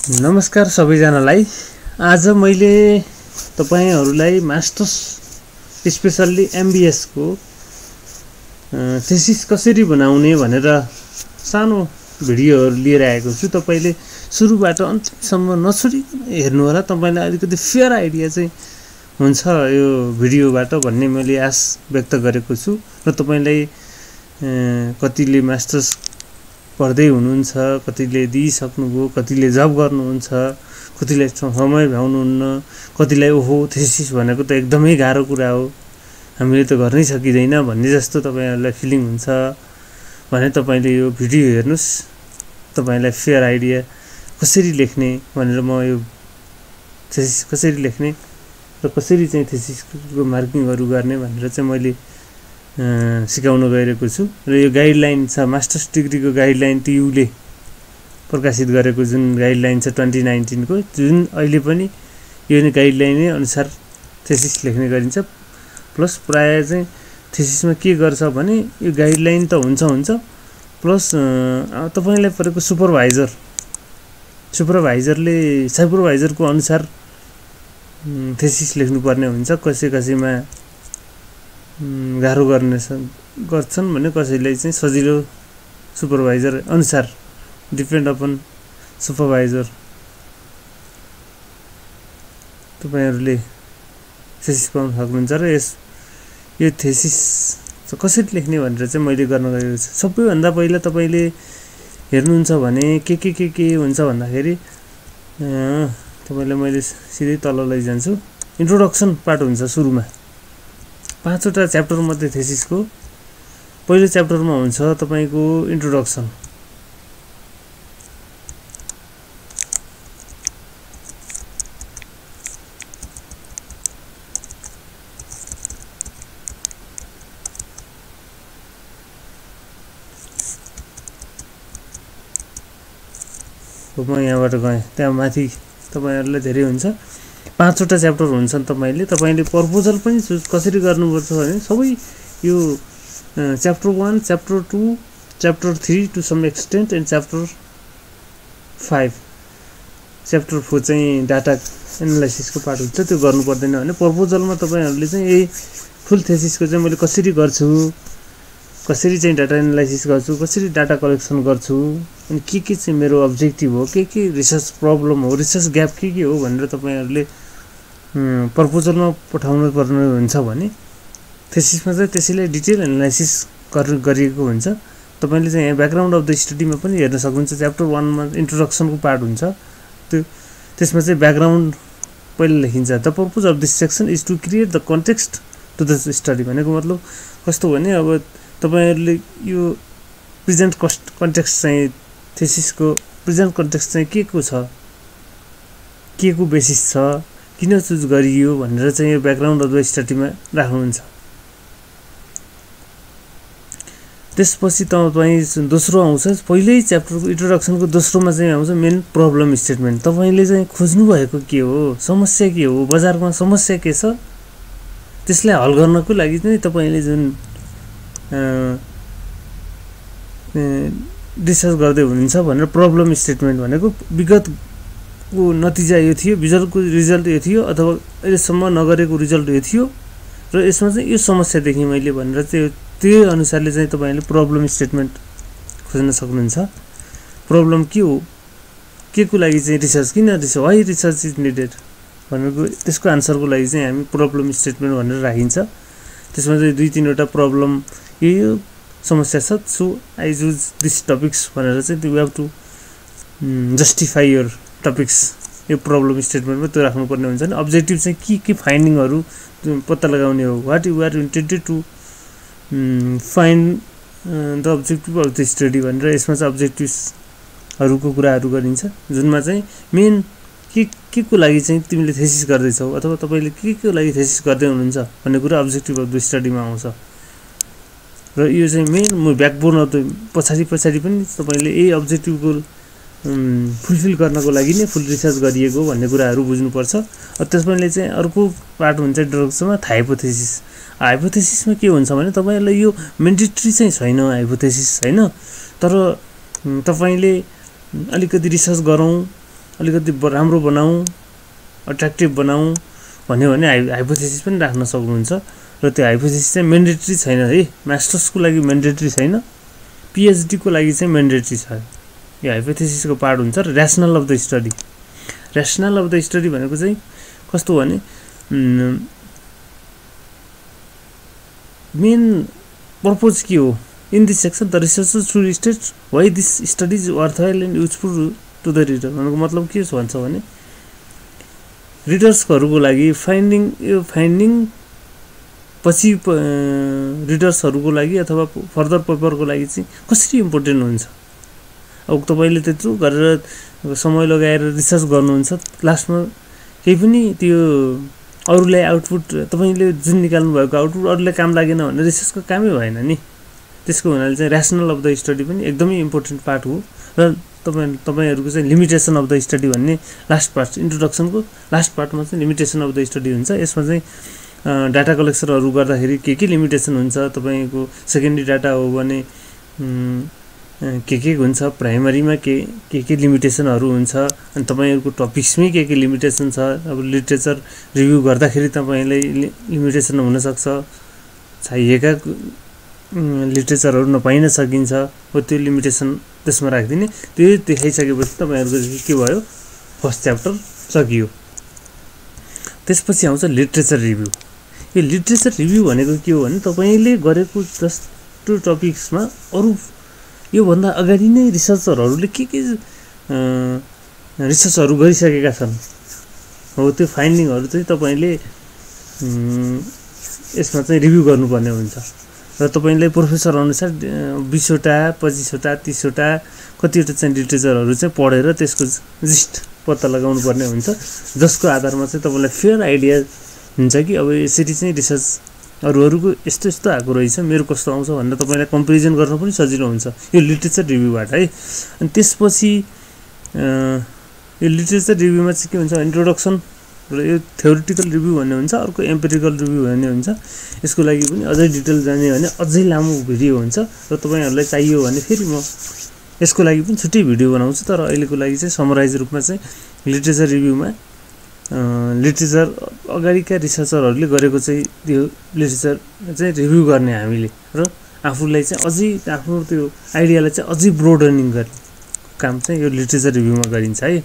नमस्कार सबैजनालाई। आज मैले तपाईहरुलाई मास्टर्स स्पेशल्ली एमबीएस को थेसिस कसरी बनाउने भनेर सानो भिडियोहरु लिएर आएको छु। तपाईले सुरुबाट अन्तिमसम्म नछोडी हेर्नु होला। तपाईलाई अलिकति फेयर आइडिया चाहिँ हुन्छ यो भिडियोबाट भन्ने मैले आश व्यक्त गरेको छु। र तपाईलाई कतिले मास्टर्स पढ्दै हुनुहुन्छ, कतिले दिइसक्नुभयो, कतिले जब गर्नुहुन्छ, कतिले समय भ्याउनुहुन्न, कतिलाई ओहो थेसिस भनेको त एकदमै गाह्रो कुरा हो, हामीले त गर्नै सकिदैन भन्ने जस्तो तपाईहरुलाई फिलिङ हुन्छ भने तपाईले यो भिडियो हेर्नुस्। तपाईलाई फेयर आइडिया कसरी लेख्ने भनेर म यो थेसिस कसरी लेख्ने र कसरी चाहिँ थेसिसको मार्किङहरु गर्ने भनेर चाहिँ मैले सिकाउन गइरहेको छु। र यो गाइडलाइन छ मास्टर्स डिग्रीको गाइडलाइन टियुले प्रकाशित गरेको जुन गाइडलाइन छ 2019 को, जुन अहिले पनि यो गाइडलाइन अनुसार थेसिस लेख्ने गरिन्छ। प्लस प्राय चाहिँ थेसिसमा के गर्छ भने यो गाइडलाइन त हुन्छ प्लस तपाईलाई परेको सुपरभाइजरको अनुसार थेसिस लेख्नु पर्ने हुन्छ। कसैमा गाह्रो गर्छन् भने कसैलाई चाहिँ सजिलो सुपरभाइजर अनुसार डिपेन्ड अपन सुपरभाइजर तपाईहरुले थेसिस पाउन सक्नुहुन्छ। र यो थेसिस कसरी लेख्ने भनेर चाहिँ मैले गर्न गएको छु। सबैभन्दा पहिला तपाईले हेर्नुहुन्छ भने के हुन्छ भन्दाखेरि तपाईलाई मैले सिधै तल लैजान्छु। इन्ट्रोडक्सन पार्ट हुन्छ सुरुमा। 5 वटा च्याप्टर मध्ये थेसिसको पहिलो च्याप्टरमा हुन्छ तपाईको इन्ट्रोडक्सन। म यहाँबाट गएँ त्यहाँ माथि तपाईहरुलाई धेरै हुन्छ। 5 वटा च्याप्टर हुन्छन्। तपाईले प्रपोजल पनि कसरी गर्नुपर्छ भने सबै यो chapter 1, chapter 2, chapter 3 to some extent and chapter 5, chapter 4 चाहिँ डाटा एनालाइसिसको पार्ट हुन्छ। त्यो गर्नु पर्दैन भने प्रपोजलमा तपाईहरुले चाहिँ यही फुल थेसिसको चाहिँ मैले कसरी गर्छु, कसरी चाहिँ डाटा एनालाइसिस गर्छु, कसरी डाटा कलेक्सन गर्छु, अनि के चाहिँ मेरो अब्जेक्टिभ हो, के रिसर्च प्रब्लम हो, रिसर्च ग्याप के हो भनेर तपाईहरुले प्रपोजलमा पठाउनु पर्ने हुन्छ भने थेसिसमा चाहिँ त्यसैलाई डिटेल एनालाइसिस गरिएको हुन्छ। तपाईले चाहिँ यहाँ ब्याकग्राउन्ड अफ द स्टडीमा पनि हेर्न सक्नुहुन्छ। च्याप्टर 1 मा इन्ट्रोडक्सनको पार्ट हुन्छ। त्यसमा चाहिँ ब्याकग्राउन्ड पहिले लेखिन्छ। The purpose of this section is to create the context to the study. भनेको मतलब कस्तो भने अब तपाईहरुले यो प्रेजेन्ट कन्टेक्स्ट चाहिँ थेसिसको प्रेजेन्ट कन्टेक्स्ट चाहिँ के को छ, के को बेसिस छ, किन चुज गरियो भनेर चाहिँ यो ब्याकग्राउन्ड अफ द स्टडीमा राख्नुहुन्छ। त्यसपछि तपाई दोस्रो आउँछ। पहिल्यै च्याप्टरको इन्ट्रोडक्सनको दोस्रोमा चाहिँ आउँछ मेन प्रब्लम स्टेटमेन्ट। तपाईले चाहिँ खोज्नु भएको के हो, समस्या के हो, बजारमा समस्या के छ, त्यसलाई हल गर्नको लागि चाहिँ तपाईले जुन रिसर्च गर्दै हुनुहुन्छ भनेर प्रब्लम स्टेटमेन्ट भनेको विगतको नतिजा यो थियो, विजलको रिजल्ट यो थियो, अथवा अहिलेसम्म नगरेको रिजल्ट यो थियो र यसमा चाहिँ यो समस्या देखेँ मैले भनेर चाहिँ त्यो अनुसारले चाहिँ तपाईले प्रब्लम स्टेटमेन्ट खोज्न सक्नुहुन्छ। प्रब्लम के हो, के को लागि चाहिँ रिसर्च, किन research, why research is needed भनेको त्यसको आन्सरको लागि चाहिँ हामी प्रब्लम स्टेटमेन्ट भनेर राखिन्छ। त्यसमा चाहिँ 2-3 वटा प्रब्लम यो समस्या छ, so I choose this topics भनेर चाहिँ you have to justify your topics. यो प्रब्लम स्टेटमेन्टमा त्यो राख्नुपर्ने हुन्छ। नि अब्जेक्टिभ चाहिँ के फाइन्डिङहरु पत्ता लगाउने हो, what you are intended to find the objective of the study भनेर यसमा चाहिँ अब्जेक्टिभ्सहरुको कुराहरु गरिन्छ। जुनमा चाहिँ मेन के को लागि चाहिँ तिमीले थेसिस गर्दैछौ अथवा तपाईले के को लागि थेसिस गर्दै हुनुहुन्छ भन्ने कुरा अब्जेक्टिभ अफ द स्टडीमा आउँछ। र यो चाहिँ मेन ब्याकबोन अफ द पछाडी पनि तपाईले यही अब्जेक्टिभको फुलफिल गर्नको लागि नै फुल रिसर्च गरिएको भन्ने कुराहरु बुझ्नुपर्छ। त्यसपछि चाहिँ अर्को पार्ट हुन्छ इन्ट्रोडक्सनमा हाइपोथेसिस। हाइपोथेसिसमा के हुन्छ भने तपाईहरुलाई यो मेन्डेटरी चाहिँ छैन हाइपोथेसिस हैन, तर तपाईले अलिकति रिसर्च गरौँ अलिकति राम्रो बनाऊ, अट्र्याक्टिभ बनाऊ भन्यो भने हाइपोथेसिस पनि राख्न सक्नुहुन्छ। र त्यो हाइपोथेसिस चाहिँ म्यान्डेटरी छैन है, मास्टर्सको लागि म्यान्डेटरी छैन, पिएचडी को लागि चाहिँ म्यान्डेटरी छ। यो हाइपोथेसिसको पार्ट हुन्छ। र rationale of the study, rationale of the study भनेको चाहिँ कस्तो भने मेन पर्पज के हो in this section, the researcher should state why this study is worthwhile and useful to the reader. भनेको मतलब के भन्छ भने रिडर्सहरूको लागि यो फाइन्डिङ पछि रिडर्सहरूको लागि अथवा फर्दर पेपरको लागि चाहिँ कसरी इम्पोर्टेन्ट हुन्छ। अब तपाईले त्यत्रो गरेर समय लगाएर रिसर्च गर्नुहुन्छ, लास्टमा केही पनि त्यो अरूलाई आउटपुट तपाईले जुन निकाल्नु भएको आउटपुट अरूलाई काम लागेन भने रिसर्चको कामै भएन नि। त्यसको हुनाले चाहिँ ऱ्यासनल अफ द स्टडी पनि एकदमै इम्पोर्टेन्ट पार्ट हो। र तपाईहरुको चाहिँ लिमिटेसन अफ द स्टडी भन्ने लास्ट पार्ट, इन्ट्रोडक्सनको लास्ट पार्टमा चाहिँ लिमिटेसन अफ द स्टडी हुन्छ। यसमा चाहिँ डाटा कलेक्सनहरू गर्दाखेरि के लिमिटेसन हुन्छ, तपाईको सेकेन्डरी डाटा हो भने के हुन्छ, प्राइमरीमा के लिमिटेसनहरू हुन्छ, अनि तपाईहरुको टपिक्समै के लिमिटेसन छ। अब लिटरेचर रिभ्यू गर्दाखेरि तपाईलाई लिमिटेसन हुन सक्छ, चाहिएका लिटरेचरहरू नपाइन सकिन्छ, हो त्यो लिमिटेसन त्यसमा राख्दिने। त्यो देखाइसकेपछि तपाईहरुको के भयो, फर्स्ट च्याप्टर सकियो। त्यसपछि आउँछ लिटरेचर रिभ्यू। यो लिटरेचर रिभ्यू भनेको के हो भने तपाईले गरेको जस्तो टपिक्समा अरु यो भन्दा अगाडि नै रिसर्चरहरूले के रिसर्चहरू गरिसकेका छन्, हो त्यो फाइन्डिङहरू चाहिँ तपाईले यसमा चाहिँ रिभ्यू गर्नुपर्ने हुन्छ। र तपाईले प्रोफेसर अनुसार 20 वटा 25 वटा 30 वटा कतिवटा चाहिँ लिटरेचरहरू चाहिँ पढेर त्यसको जिस्ट पत्ता लगाउनु पर्ने हुन्छ, जसको आधारमा चाहिँ तपाईलाई फेयर आइडिया हुन्छ कि अब यसरी चाहिँ रिसर्च अरूको यस्तो यस्तो आएको रहेछ, मेरो कस्तो आउँछ भनेर तपाईलाई कम्पेरिजन गर्न पनि सजिलो हुन्छ यो लिटरेचर रिभ्यूबाट है। अनि त्यसपछि यो लिटरेचर रिभ्यूमा चाहिँ के हुन्छ, इन्ट्रोडक्सन र यो थ्योरिटिकल रिभ्यू भन्ने हुन्छ, अर्को एम्पिरिकल रिभ्यू भन्ने हुन्छ। यसको लागि पनि अझै डिटेल जाने भने अझै लामो भिडियो हुन्छ, र तपाईहरुलाई चाहियो भने फेरि म यसको लागि पनि छुट्टै भिडियो बनाउँछु। तर अहिलेको लागि चाहिँ समराइज रूपमा चाहिँ लिटरेचर रिभ्यूमा लिटरेचर अगाडिका रिसर्चरहरूले गरेको चाहिँ त्यो लिटरेचर चाहिँ रिभ्यू गर्ने हामीले, र आफूलाई चाहिँ अझै आफ्नो त्यो आइडियालाई चाहिँ अझै ब्रोडनिङ गर्ने काम चाहिँ यो लिटरेचर रिभ्यूमा गरिन्छ है।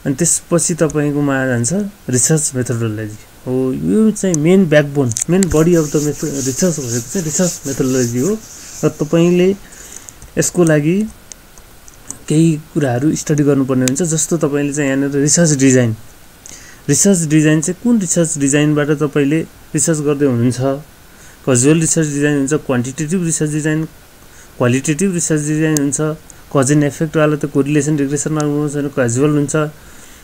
अनि त्यसपछि तपाईकोमा जान्छ रिसर्च मेथोडोलोजी। हो यो चाहिँ main backbone, main body of the research भनेको चाहिँ रिसर्च मेथोडोलोजी हो। र तपाईले यसको लागि केही कुराहरू स्टडी गर्नुपर्ने हुन्छ। जस्तो तपाईले चाहिँ यहाँनिर रिसर्च डिजाइन चाहिँ कुन रिसर्च डिजाइनबाट तपाईले रिसर्च गर्दै हुनुहुन्छ, कजुअल रिसर्च डिजाइन हुन्छ, quantitative research design, qualitative research design हुन्छ, कज एन्ड इफेक्ट वाला त कोरिलेसन रिग्रेसन राख्नुहुन्छ भने क्याजुअल हुन्छ,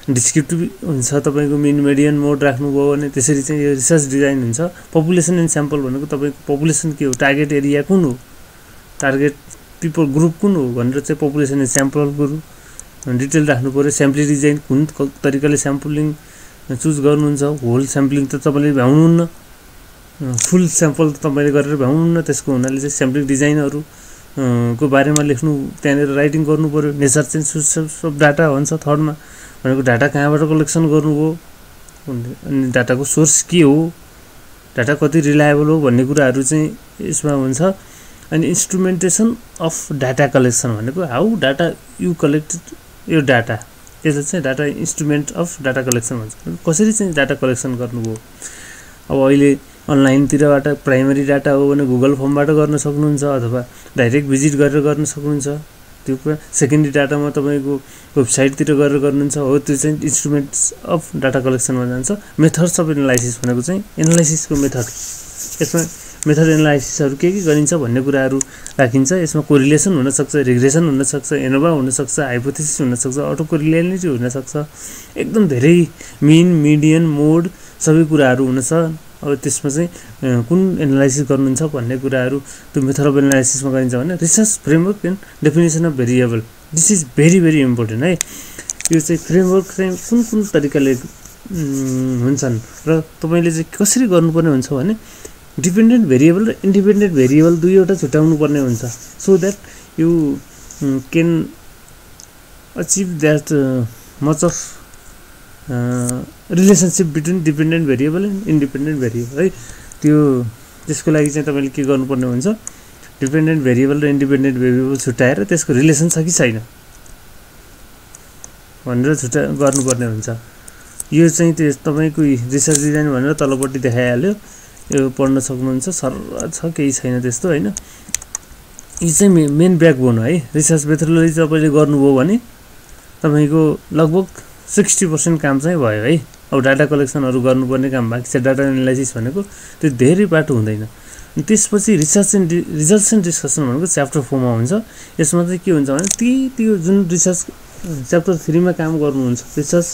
डिस्क्रिप्टिभ हुन्छ, तपाईको मिन मेडियन मोड राख्नुभयो भने त्यसरी चाहिँ यो रिसर्च डिजाइन हुन्छ। पपुलेसन एन्ड स्याम्पल भनेको तपाईको पपुलेसन के हो, टार्गेट एरिया कुन हो, टार्गेट पिपल ग्रुप कुन हो भनेर चाहिँ पपुलेसन एन्ड स्याम्पलको डिटेल राख्नु पर्यो। स्याम्पलिङ डिजाइन कुन तरिकाले स्याम्पलिङ चुज गर्नुहुन्छ, होल स्याम्पलिङ त तपाईले भ्याउनुहुन्न, फुल स्याम्पल त तपाईले गरेर भ्याउनुहुन्न। त्यसको हुनाले चाहिँ स्याम्पलिङ डिजाइनहरु को बारेमा लेख्नु, त्यहाँनेर राइटिङ गर्नु पर्यो। नेचर चाहिँ सोर्स अफ डाटा भन्छ थर्डमा, भनेको डाटा कहाँबाट कलेक्सन गर्नुभयो, अनि डाटाको सोर्स के हो, डाटा कति रिलायबल हो भन्ने कुराहरू चाहिँ यसमा हुन्छ। अनि इन्स्ट्रुमेन्टेसन अफ डाटा कलेक्सन भनेको हाउ डाटा यु कलेक्टेड यो डाटा, त्यसले चाहिँ data instrument of data collection भन्छ। कसरी चाहिँ डाटा कलेक्सन गर्नुभयो, अब अहिले अनलाइनतिरबाट प्राइमरी डाटा हो भने गुगल फर्मबाट गर्न सक्नुहुन्छ, अथवा डाइरेक्ट भिजिट गरेर गर्न सक्नुहुन्छ त्यो कुरा। सेकेन्डरी डाटामा तपाईको वेबसाइटतिर गरेर गर्नुहुन्छ, हो त्यो चाहिँ इन्स्ट्रुमेन्ट्स अफ डाटा कलेक्सनमा जान्छ। मेथड्स अफ एनालाइसिस भनेको चाहिँ एनालाइसिसको मेथड, यसमा मेथड एनालाइसिसहरु के गरिन्छ भन्ने कुराहरू राखिन्छ। यसमा कोरिलेसन हुन सक्छ, रिग्रेसन हुन सक्छ, एनोभा हुन सक्छ, हाइपोथेसिस हुन सक्छ, अटो कोरिलेनिटी हुन सक्छ, एकदम धेरै मिन मिडियन मोड सबै कुराहरू हुनछ। अब त्यसमा चाहिँ कुन एनालाइसिस गर्नुहुन्छ भन्ने कुराहरू त्यो मेथड अफ एनालाइसिसमा गरिन्छ भने research framework and definition of variable, this is very very important है। यो चाहिँ फ्रेमवर्क चाहिँ कुन कुन तरिकाले हुन्छन् र तपाईले चाहिँ कसरी गर्नुपर्ने हुन्छ भने डिपेन्डेन्ट भेरिएबल र इन्डिपेन्डेन्ट भेरिएबल दुईवटा छुटाउनु पर्ने हुन्छ, so that you can achieve that much of relationship between dependent variable and independent variable है। त्यसको लागि चाहिँ तपाईँले के गर्नुपर्ने हुन्छ, डिपेन्डेन्ट भेरिएबल र इन्डिपेन्डेन्ट भेरिएबल छुट्याएर त्यसको रिलेसन छ कि छैन भनेर गर्नुपर्ने हुन्छ। यो चाहिँ तपाईँको रिसर्च डिजाइन भनेर तलपट्टि देखाइहाल्यो, यो पढ्न सक्नुहुन्छ, सरल छ, केही छैन त्यस्तो होइन। यो चाहिँ मेन ब्याकबोन है। रिसर्च मेथोडोलोजी तपाईँले गर्नुभयो भने तपाईँको लगभग 60% काम चाहिँ भयो है। अब डाटा कलेक्सनहरू गर्नुपर्ने काम बाँकी छ, डाटा एनालाइसिस भनेको त्यो धेरै बाटो हुँदैन। त्यसपछि रिजल्ट्स एन्ड डिस्कसन भनेको च्याप्टर 4 मा हुन्छ। यसमा चाहिँ के हुन्छ भने त्यो जुन रिसर्च च्याप्टर 3 मा काम गर्नुहुन्छ, रिसर्च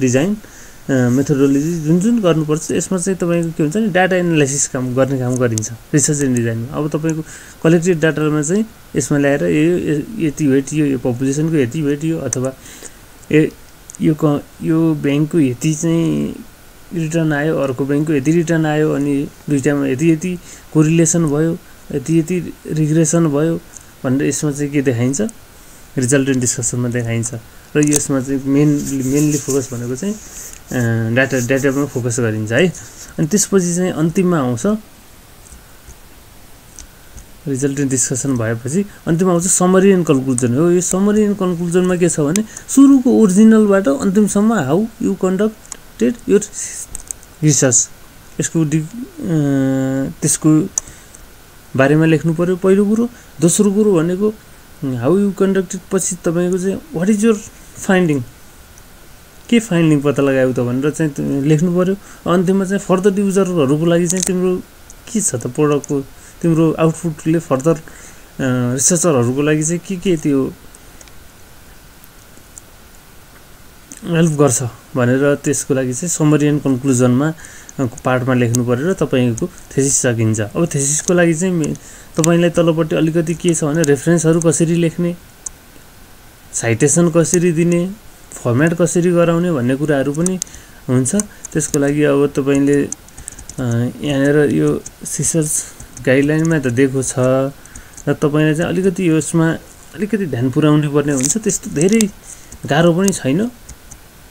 डिजाइन मेथोडोलोजी जुन गर्नुपर्छ, यसमा चाहिँ तपाईँको के हुन्छ भने डाटा एनालाइसिस गर्ने काम गरिन्छ रिसर्च एन्ड डिजाइनमा। अब तपाईँको कलेक्टेड डाटामा चाहिँ यसमा ल्याएर यति वेट, यो पपुलेसनको यति वेट, यो अथवा यो ब्याङ्कको यति चाहिँ रिटर्न आयो, अर्को ब्याङ्कको यति रिटर्न आयो, अनि दुईटामा यति कोरिलेसन भयो, यति रिग्रेसन भयो भनेर यसमा चाहिँ के देखाइन्छ, रिजल्ट एन्ड डिस्कसनमा देखाइन्छ। र यसमा चाहिँ मेनली फोकस भनेको चाहिँ डाटामा फोकस गरिन्छ है। अनि त्यसपछि चाहिँ अन्तिममा आउँछ रिजल्ट एन्ड डिस्कसन भएपछि अन्तिममा आउँछ समरी एन्ड कन्क्लुजन हो। यो समरी एन्ड कन्क्लुजनमा के छ भने सुरुको ओरिजिनलबाट अन्तिमसम्म how you conducted your research, त्यसको बारेमा लेख्नु पर्यो पहिलो कुरो। दोस्रो कुरो भनेको हाउ यु कन्डक्टेड पछि तपाईँको चाहिँ वाट इज योर फाइन्डिङ, के फाइन्डिङ पत्ता लगायो त भनेर चाहिँ लेख्नु पर्यो। अन्तिममा चाहिँ फर्दर युजरहरूको लागि चाहिँ तिम्रो के छ त प्रोडक्टको, तिम्रो आउटपुटले फर्दर रिसर्चरहरूको लागि चाहिँ के त्यो हेल्प गर्छ भनेर त्यसको लागि चाहिँ समरी एन्ड कन्क्लुजनमा पार्टमा लेख्नु पर्यो र तपाईँको थेसिस सकिन्छ। अब थेसिसको लागि चाहिँ तपाईँलाई तलपट्टि अलिकति के छ भने रेफरेन्सहरू कसरी लेख्ने, साइटेसन कसरी दिने, फर्मेट कसरी गराउने भन्ने कुराहरू पनि हुन्छ। त्यसको लागि अब तपाईँले यहाँनिर यो रिसर्च गाइडलाइनमा त दिएको छ र तपाईँले चाहिँ अलिकति यसमा अलिकति ध्यान पुर्याउनु पर्ने हुन्छ। त्यस्तो धेरै गाह्रो पनि छैन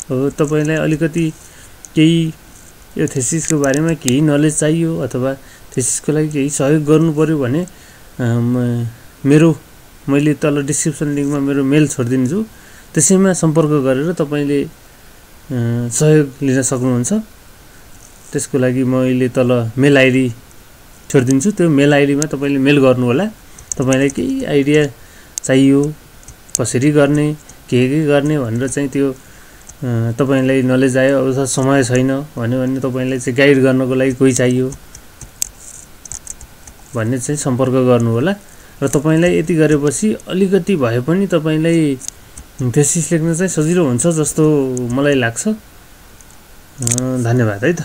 हो। तपाईँलाई अलिकति केही यो थेसिसको बारेमा केही नलेज चाहियो अथवा थेसिसको लागि केही सहयोग गर्नु पर्यो भने मैले तल डिस्क्रिप्सन लिङ्कमा मेरो मेल छोडिदिन्छु, त्यसैमा सम्पर्क गरेर तपाईँले सहयोग लिन सक्नुहुन्छ। त्यसको लागि मैले तल मेल आइडी छोडिदिन्छु, त्यो मेल आइडीमा तपाईँले मेल गर्नु होला। तपाईँलाई केही आइडिया चाहियो कसरी गर्ने, के गर्ने भनेर चाहिँ त्यो तपाईँलाई नलेज आयो अथवा समय छैन भन्यो भने तपाईँलाई चाहिँ गाइड गर्नको लागि कोही चाहियो भन्ने चाहिँ सम्पर्क गर्नु होला। र तपाईँलाई यति गरेपछि अलिकति भए पनि तपाईँलाई थेसिस लेख्न चाहिँ सजिलो हुन्छ जस्तो मलाई लाग्छ। धन्यवाद है त।